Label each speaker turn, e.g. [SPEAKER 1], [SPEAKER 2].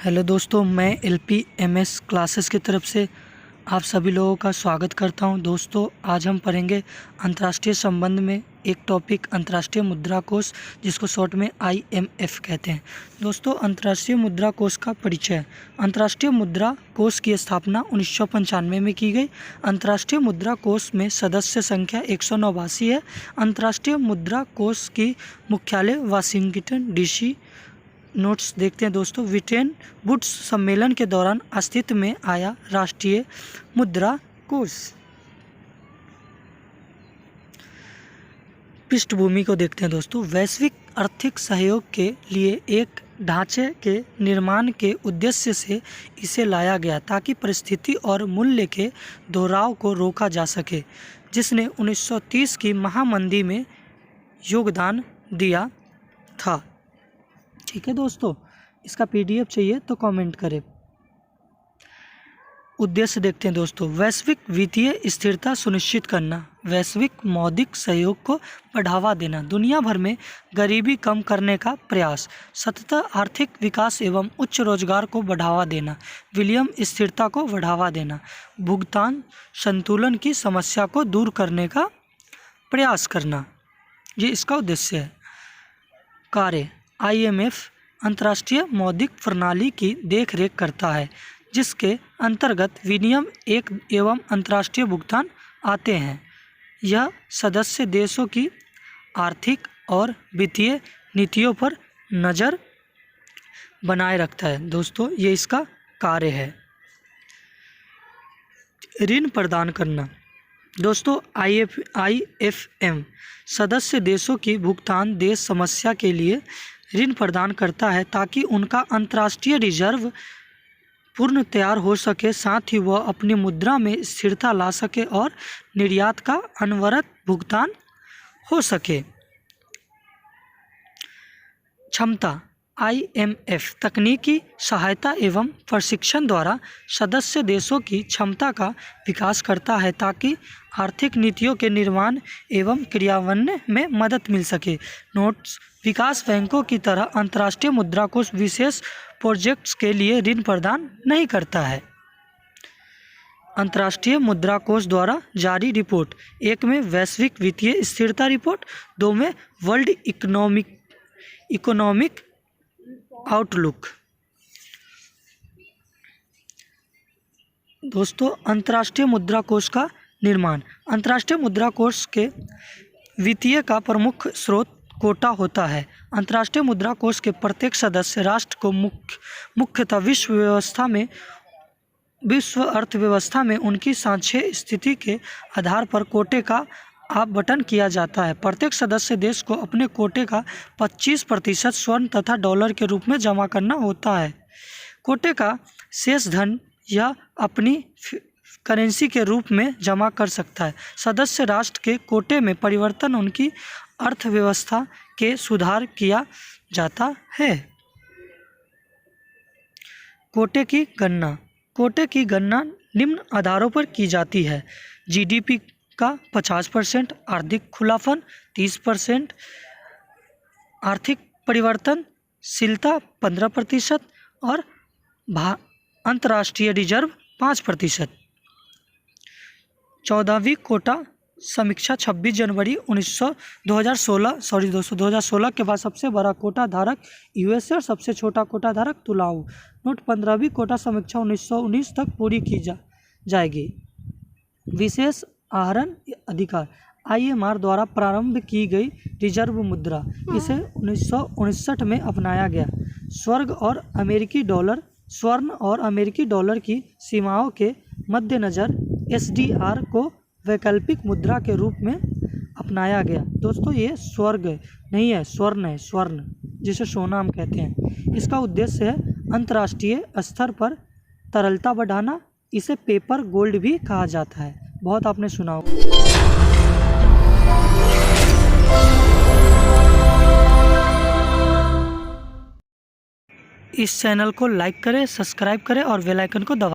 [SPEAKER 1] Hello दोस्तों, मैं LPMS classes की तरफ से आप सभी लोगों का स्वागत करता हूं। दोस्तों, आज हम पढ़ेंगे अंतर्राष्ट्रीय संबंध में एक टॉपिक अंतर्राष्ट्रीय मुद्रा कोष, जिसको शॉर्ट में IMF कहते हैं। दोस्तों, अंतर्राष्ट्रीय मुद्रा कोष का परिचय। अंतर्राष्ट्रीय मुद्रा कोष की स्थापना 1995 में की गई। अंतर्राष्ट्रीय मुद्रा कोष में सदस्य संख्या 189 है। अंतर्राष्ट्रीय मुद्रा कोष की मुख्यालय वाशिंगटन DC। नोट्स देखते हैं दोस्तों। ब्रिटेन वुड्स सम्मेलन के दौरान अस्तित्व में आया राष्ट्रीय मुद्रा कोष। पृष्ठभूमि को देखते हैं दोस्तों। वैश्विक आर्थिक सहयोग के लिए एक ढांचे के निर्माण के उद्देश्य से इसे लाया गया ताकि परिस्थिति और मूल्य के दोहराव को रोका जा सके, जिसने 1930 की महामंदी में योगदान दिया था। ठीक है दोस्तों, इसका PDF चाहिए तो कमेंट करें। उद्देश्य देखते हैं दोस्तों। वैश्विक वित्तीय स्थिरता सुनिश्चित करना, वैश्विक मौद्रिक सहयोग को बढ़ावा देना, दुनिया भर में गरीबी कम करने का प्रयास, सतत आर्थिक विकास एवं उच्च रोजगार को बढ़ावा देना, विलियम स्थिरता को बढ़ावा देना, भुगतान संतुलन की समस्या को दूर करने का प्रयास करना, ये इसका उद्देश्य है। कार्य। IMF अंतर्राष्ट्रीय मौद्रिक प्रणाली की देखरेख करता है, जिसके अंतर्गत विनियम एवं अंतर्राष्ट्रीय भुगतान आते हैं। यह सदस्य देशों की आर्थिक और वित्तीय नीतियों पर नज़र बनाए रखता है। दोस्तों, ये इसका कार्य है। ऋण प्रदान करना। दोस्तों, IFM सदस्य देशों की भुगतान देश समस्या के लिए ऋण प्रदान करता है ताकि उनका अंतर्राष्ट्रीय रिजर्व पूर्ण तैयार हो सके, साथ ही वह अपनी मुद्रा में स्थिरता ला सके और निर्यात का अनवरत भुगतान हो सके। क्षमता। IMF तकनीकी सहायता एवं प्रशिक्षण द्वारा सदस्य देशों की क्षमता का विकास करता है ताकि आर्थिक नीतियों के निर्माण एवं क्रियान्वयन में मदद मिल सके। नोट्स। विकास बैंकों की तरह अंतर्राष्ट्रीय मुद्रा कोष विशेष प्रोजेक्ट्स के लिए ऋण प्रदान नहीं करता है। अंतर्राष्ट्रीय मुद्रा कोष द्वारा जारी रिपोर्ट। 1 में वैश्विक वित्तीय स्थिरता रिपोर्ट, 2 में वर्ल्ड इकोनॉमिक आउटलुक। दोस्तों, अंतर्राष्ट्रीय मुद्रा कोष का निर्माण। अंतर्राष्ट्रीय मुद्रा कोष के वित्तीय का प्रमुख स्रोत कोटा होता है। अंतर्राष्ट्रीय मुद्रा कोष के प्रत्येक सदस्य राष्ट्र को मुख्यतः विश्व अर्थव्यवस्था में उनकी सांख्यिकीय स्थिति के आधार पर कोटे का आवंटन किया जाता है। प्रत्येक सदस्य देश को अपने कोटे का 25% स्वर्ण तथा डॉलर के रूप में जमा करना होता है। कोटे का शेष धन यह अपनी करेंसी के रूप में जमा कर सकता है। सदस्य राष्ट्र के कोटे में परिवर्तन उनकी अर्थव्यवस्था के सुधार किया जाता है। कोटे की गणना। कोटे की गणना निम्न आधारों पर की जाती है। GDP का 50%, आर्थिक खुलापन 30%, आर्थिक परिवर्तनशीलता 15% और अंतर्राष्ट्रीय रिजर्व 5%। 14वीं कोटा समीक्षा 26 जनवरी 2016 के बाद सबसे बड़ा कोटा धारक USA और सबसे छोटा कोटा धारक तुलाऊ। नोट। 15वीं कोटा समीक्षा 1919 तक पूरी की जाएगी। विशेष आहरण अधिकार। IMR द्वारा प्रारंभ की गई रिजर्व मुद्रा, इसे 1959 में अपनाया गया। स्वर्ण और अमेरिकी डॉलर की सीमाओं के मद्देनज़र SDR को वैकल्पिक मुद्रा के रूप में अपनाया गया। दोस्तों, ये स्वर्ण नहीं है, स्वर्ण है, स्वर्ण जिसे सोना हम कहते हैं। इसका उद्देश्य है अंतर्राष्ट्रीय स्तर पर तरलता बढ़ाना। इसे पेपर गोल्ड भी कहा जाता है। बहुत आपने सुना होगा। इस चैनल को लाइक करें, सब्सक्राइब करें और बेल आइकन को दबाएं।